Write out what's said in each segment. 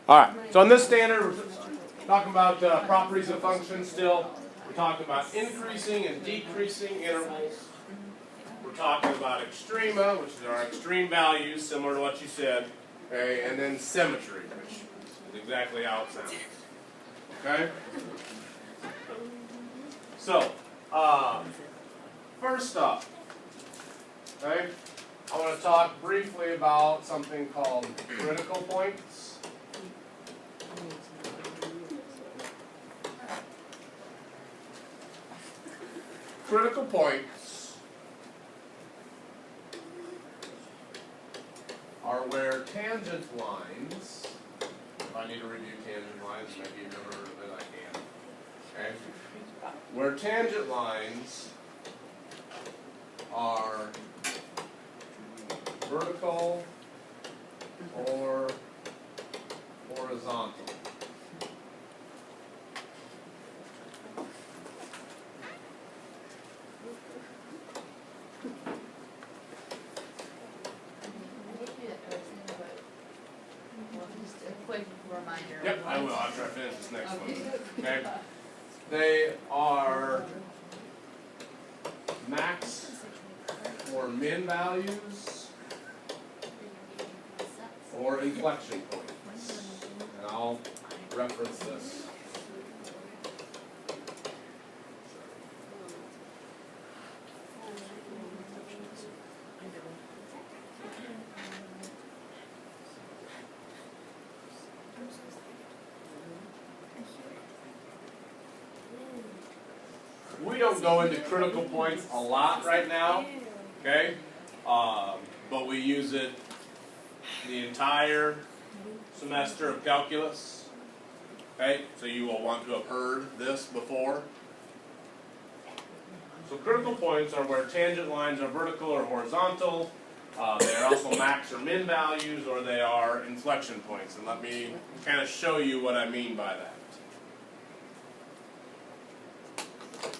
All right, so on this standard, we're talking about properties of functions still. We're talking about increasing and decreasing intervals. We're talking about extrema, which is our extreme values, similar to what you said. Okay, and then symmetry, which is exactly how it sounds. Okay? So, first up, okay, I want to talk briefly about something called critical points. Critical points are where tangent lines, if I need to review tangent lines, maybe you remember that I can, okay? Where tangent lines are vertical or horizontal. Reminder. Yep, I will. I'll try to finish this next one. Okay. They are max or min values or inflection points. And I'll reference this. We don't go into critical points a lot right now, okay? But we use it the entire semester of calculus, okay? So you will want to have heard this before. So critical points are where tangent lines are vertical or horizontal. They are also max or min values, or they are inflection points. And let me kind of show you what I mean by that.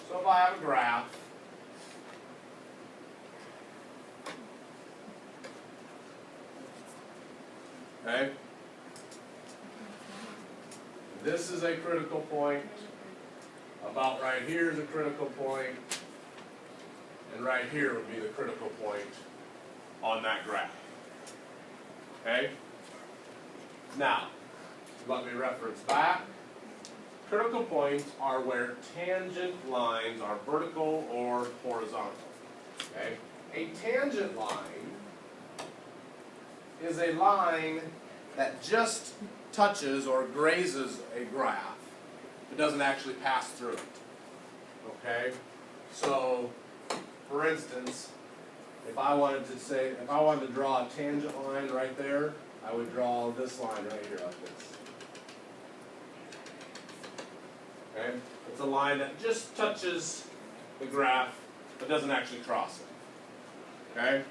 So if I have a graph, okay, this is a critical point, about right here is a critical point, and right here would be the critical point on that graph. Okay? Now, let me reference back. Critical points are where tangent lines are vertical or horizontal. Okay? A tangent line is a line that just touches or grazes a graph. It doesn't actually pass through it. Okay? So, for instance, if I wanted to draw a tangent line right there, I would draw this line right here like this. Okay? It's a line that just touches the graph, but doesn't actually cross it. Okay?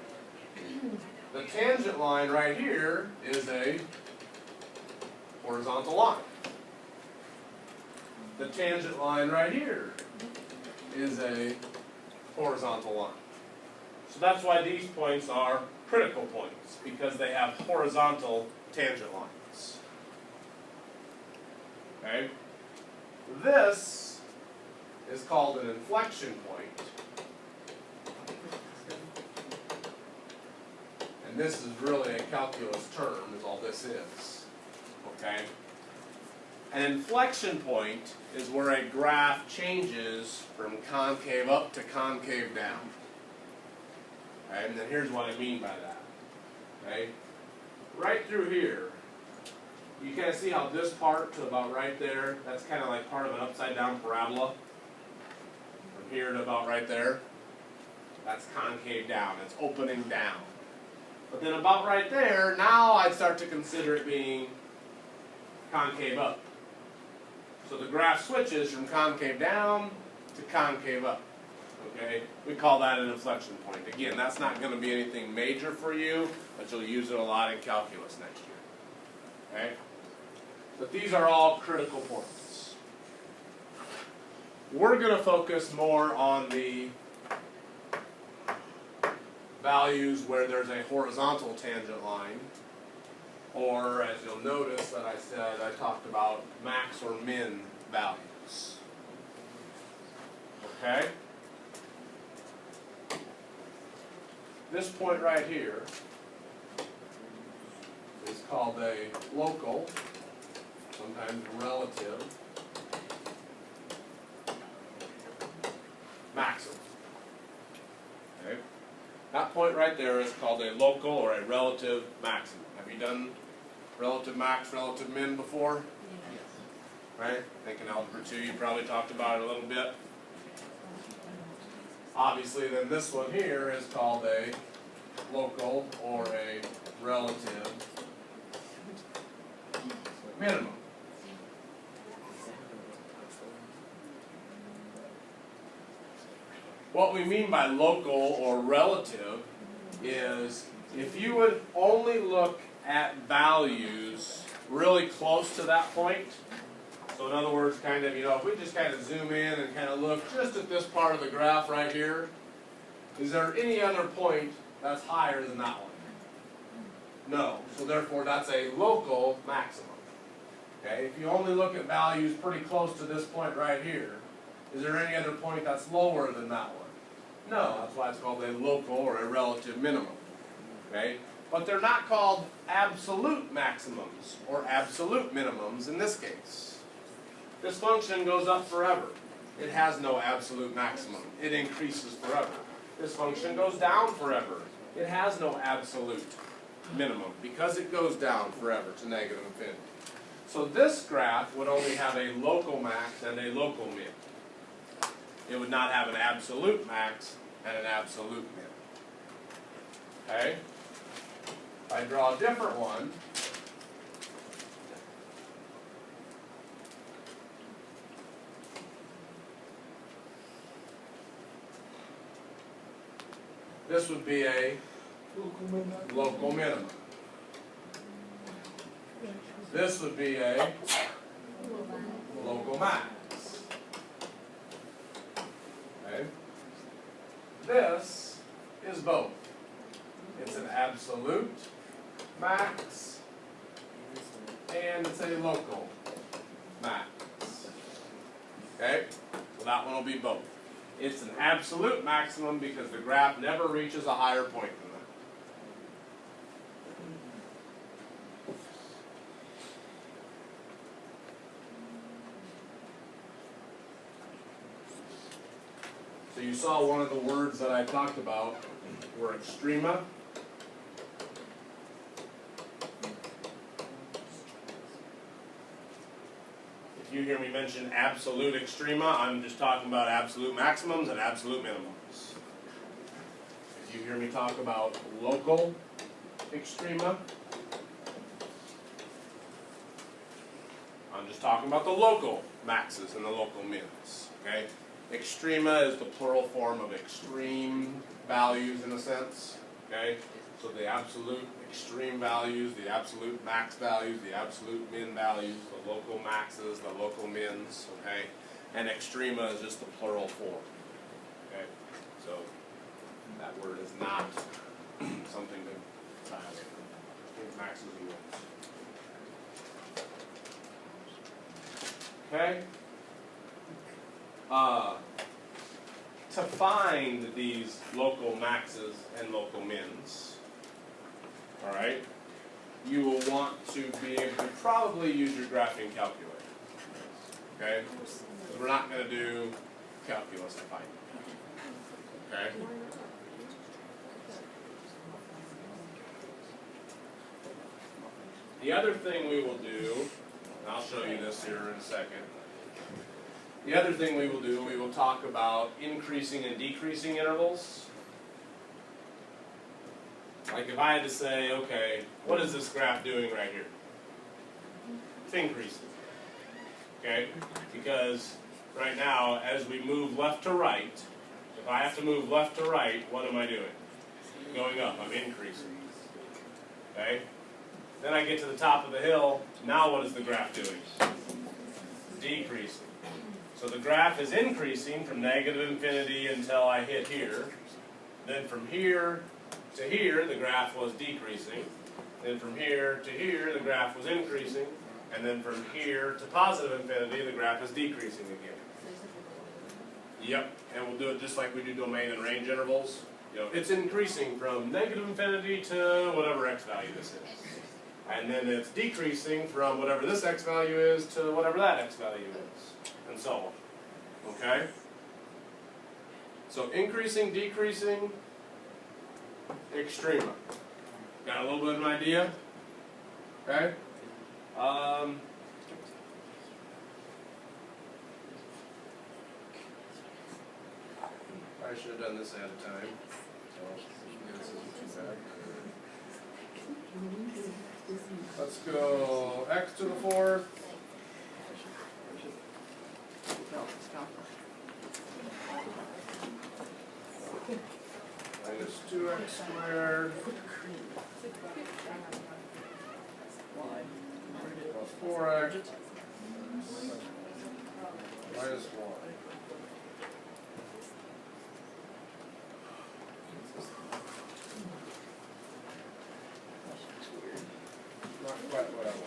The tangent line right here is a horizontal line. The tangent line right here is a horizontal line. So that's why these points are critical points, because they have horizontal tangent lines. Okay? This is called an inflection point. And this is really a calculus term, is all this is. Okay? An inflection point is where a graph changes from concave up to concave down. Okay? And then here's what I mean by that. Okay? Right through here, you kind of see how this part to about right there, that's kind of like part of an upside down parabola. From here to about right there, that's concave down, it's opening down. But then about right there, now I'd start to consider it being concave up. So the graph switches from concave down to concave up. Okay? We call that an inflection point. Again, that's not going to be anything major for you, but you'll use it a lot in calculus next year. Okay? But these are all critical points. We're going to focus more on the values where there's a horizontal tangent line, or as you'll notice that I said, I talked about max or min values. Okay? This point right here is called a local, sometimes relative, maximum. Okay? That point right there is called a local or a relative maximum. Have you done relative max, relative min before? Yes. Right? I think in Algebra 2 you probably talked about it a little bit. Obviously then this one here is called a local or a relative minimum. What we mean by local or relative is if you would only look at values really close to that point, so in other words, kind of, if we just kind of zoom in and kind of look just at this part of the graph right here, is there any other point that's higher than that one? No. So therefore that's a local maximum. Okay? If you only look at values pretty close to this point right here, is there any other point that's lower than that one? No. That's why it's called a local or a relative minimum. Okay? But they're not called absolute maximums or absolute minimums in this case. This function goes up forever. It has no absolute maximum. It increases forever. This function goes down forever. It has no absolute minimum because it goes down forever to negative infinity. So this graph would only have a local max and a local min. It would not have an absolute max and an absolute min. Okay? If I draw a different one, this would be a local minimum. This would be a local max. Okay? This is both. It's an absolute max and it's a local max. Okay? So that one will be both. It's an absolute maximum because the graph never reaches a higher point than that. So you saw one of the words that I talked about were extrema. If you hear me mention absolute extrema, I'm just talking about absolute maximums and absolute minimums. If you hear me talk about local extrema, I'm just talking about the local maxes and the local mins. Okay? Extrema is the plural form of extreme values in a sense. Okay? So the absolute extreme values, the absolute max values, the absolute min values, the local maxes, the local mins, okay? And extrema is just the plural form. Okay? So that word is not something to maxes and mins. Okay? To find these local maxes and local mins, all right, you will want to be able to probably use your graphing calculator. Okay? Because we're not going to do calculus to find it. Okay? The other thing we will do, and I'll show you this here in a second. The other thing we will do, we will talk about increasing and decreasing intervals. Like if I had to say, okay, what is this graph doing right here? It's increasing. Okay? Because right now, as we move left to right, if I have to move left to right, what am I doing? Going up, I'm increasing. Okay? Then I get to the top of the hill, now what is the graph doing? Decreasing. So the graph is increasing from negative infinity until I hit here. Then from here to here, the graph was decreasing. Then from here to here, the graph was increasing. And then from here to positive infinity, the graph is decreasing again. Yep, and we'll do it just like we do domain and range intervals. You know, it's increasing from negative infinity to whatever x value this is. And then it's decreasing from whatever this x value is to whatever that x value is. And so on. Okay? So increasing, decreasing, extrema. Got a little bit of an idea? Okay? I should have done this ahead of time. This isn't too bad. Let's go x to the fourth. Minus 2x squared. Plus 4x. Minus 1. Not quite what I want.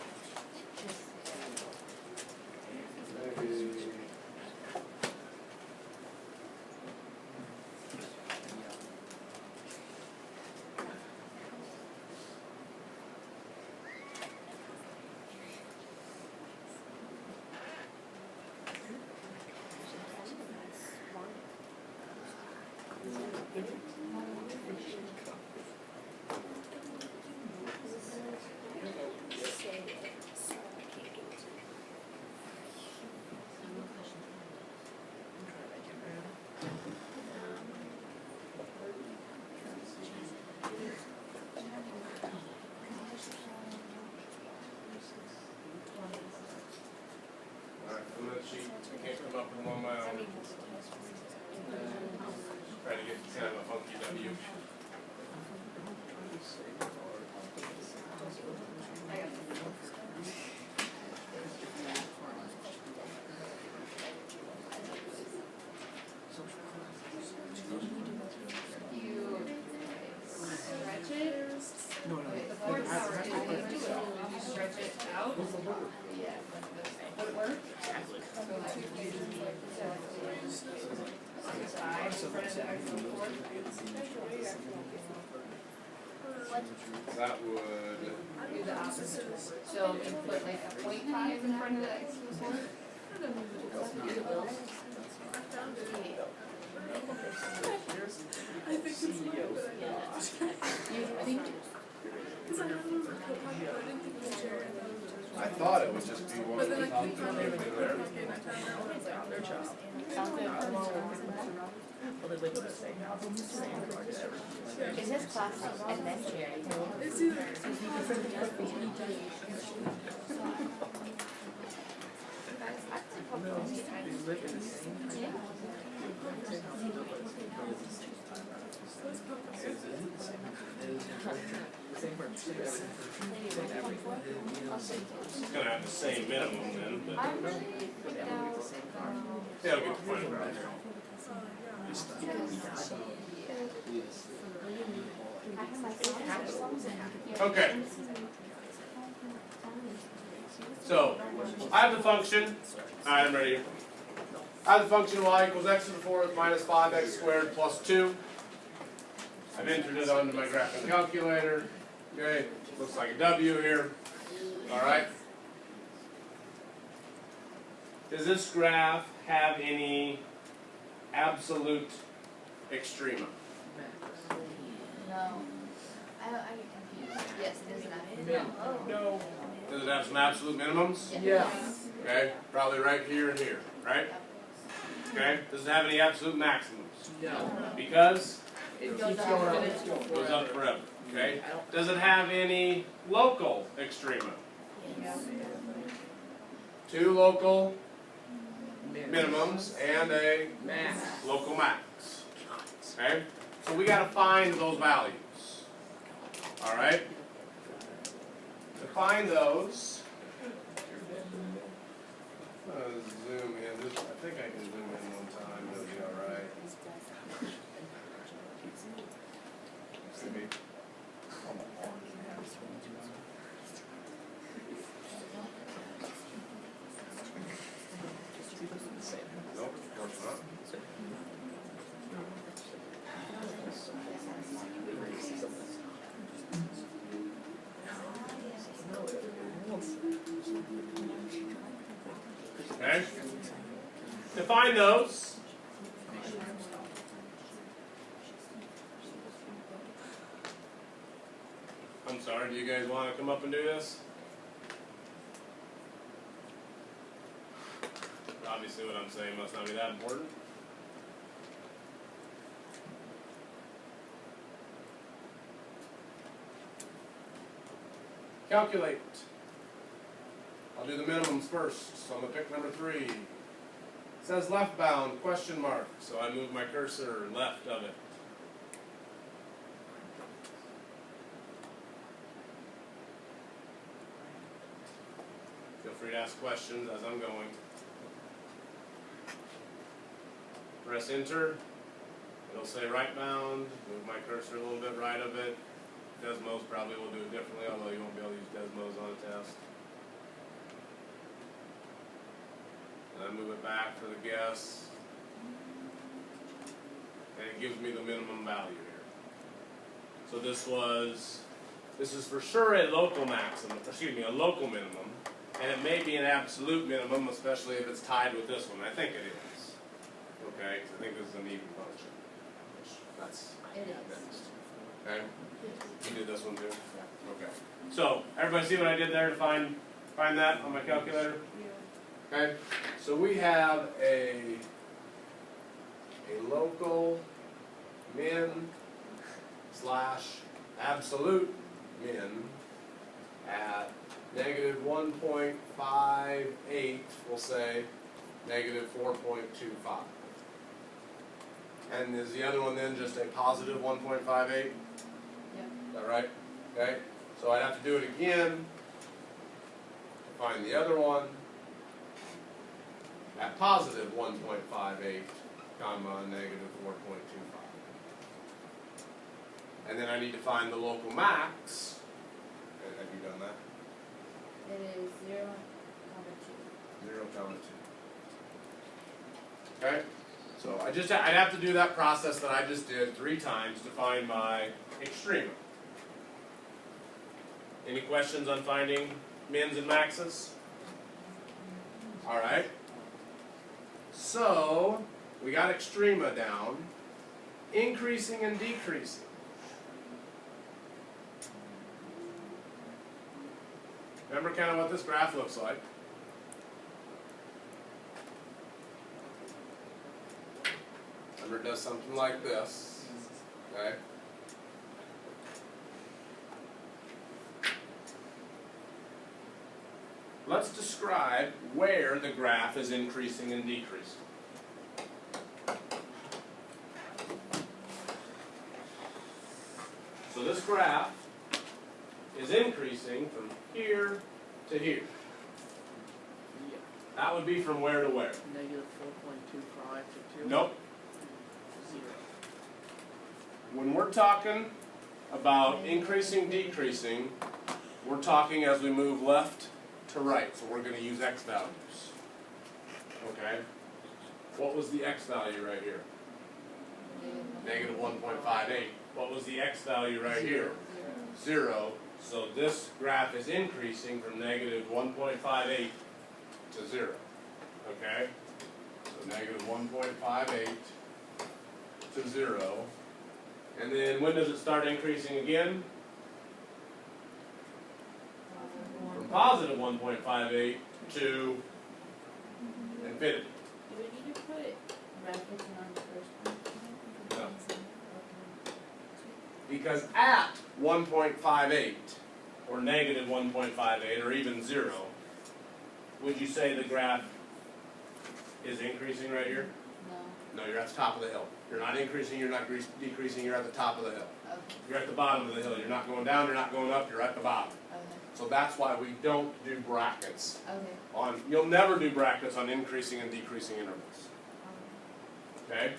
Maybe. I can't come up with one on my own. Try to get kind of a funky W. Stretch it out. Yeah. Would it work? That would do the opposite. So you put like a 0.5 in front of the x to the fourth. I think it's not a good idea. You think? Because I have one for Copa, but I didn't think it was shared. I thought it would just be one But then I top couldn't find two it. in there. And I found out it's like their job. Is this class and then Jerry? It's either It's going to have the same minimum then, but I'm really put down. yeah, it'll get the point across. I have my songs here. Okay. So, I have the function. Alright, I'm ready. I have the function y equals x to the fourth minus 5x squared plus 2. I've entered it onto my graphing calculator. Okay, looks like a W here. Alright. Does this graph have any absolute extrema? No. I get confused. Yes, it is not. No. Does it have some absolute minimums? Yes. Okay, probably right here and here, right? Okay, does it have any absolute maximums? No. Because It keeps going up. it goes up forever. Okay, does it have any local extrema? Two local minimums and a Max. local max. Okay, so we got to find those values. All right. To find those, zoom in. I think I can zoom in one time. It'll be all right. Maybe. find those. I'm sorry, do you guys want to come up and do this? Obviously what I'm saying must not be that important. Calculate. I'll do the minimums first, so I'm going to pick number 3. It says left bound, question mark, so I move my cursor left of it. Feel free to ask questions as I'm going. Press enter. It'll say right bound. Move my cursor a little bit right of it. Desmos probably will do it differently, although you won't be able to use Desmos on a test. And I move it back for the guess. And it gives me the minimum value here. So this is for sure a local maximum, excuse me, a local minimum. And it may be an absolute minimum, especially if it's tied with this one. I think it is. Okay, because I think this is an even function. That's It is. next. Okay? You did this one too? Yeah. Okay. So, everybody see what I did there to find that on my calculator? Okay? So we have a local min / absolute min at negative 1.58, we'll say negative 4.25. And is the other one then just a positive 1.58? Yeah. Is that right? Okay. So I'd have to do it again to find the other one at positive 1.58, comma, negative 4.25. And then I need to find the local max. Okay, have you done that? It is 0, 0, 2. Okay? So I'd have to do that process that I just did 3 times to find my extrema. Any questions on finding mins and maxes? Alright. So, we got extrema down. Increasing and decreasing. Remember kind of what this graph looks like? Remember it does something like this. Okay? Let's describe where the graph is increasing and decreasing. So this graph is increasing from here to here. That would be from where to where? Negative 4.25 to 2? Nope. 0. When we're talking about increasing, decreasing, we're talking as we move left to right. So we're going to use x values. Okay? What was the x value right here? Negative 1.58. What was the x value right here? 0. So this graph is increasing from negative 1.58 to 0. Okay? So negative 1.58 to 0. And then when does it start increasing again? From positive 1.58 to infinity. Do we need to put brackets on the first one? No. Because at 1.58, or negative 1.58, or even 0, would you say the graph is increasing right here? No. No, you're at the top of the hill. You're not increasing, you're not decreasing, you're at the top of the hill. Okay. You're at the bottom of the hill. You're not going down, you're not going up, you're at the bottom. Okay. So that's why we don't do brackets Okay. on, you'll never do brackets on increasing and decreasing intervals. Okay?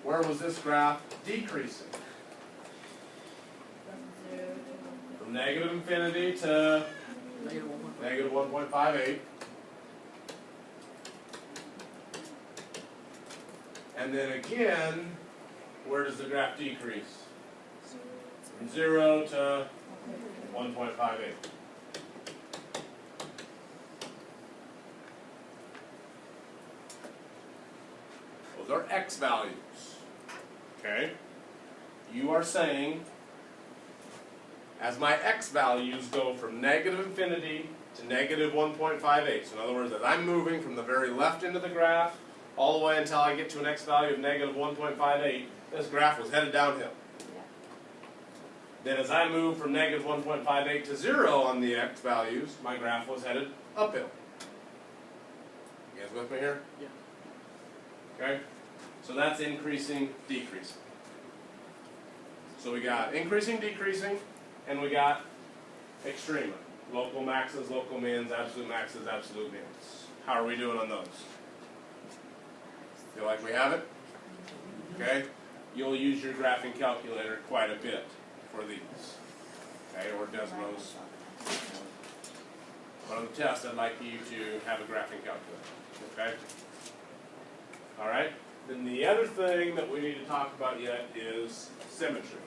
Where was this graph decreasing? From 0 to 1. From negative infinity to Negative 1.5. negative 1.58. And then again, where does the graph decrease? From 0 to 1.58. Those are x values. Okay? You are saying, as my x values go from negative infinity to negative 1.58, so in other words, as I'm moving from the very left end of the graph all the way until I get to an x value of negative 1.58, this graph was headed downhill. Then as I move from negative 1.58 to 0 on the x values, my graph was headed uphill. You guys with me here? Yeah. Okay? So that's increasing, decreasing. So we got increasing, decreasing, and we got extrema. Local maxes, local mins, absolute maxes, absolute mins. How are we doing on those? Feel like we have it? Okay? You'll use your graphing calculator quite a bit for these. Okay, or Desmos. But on the test, I'd like you to have a graphing calculator. Okay? Alright? Then the other thing that we need to talk about yet is symmetry.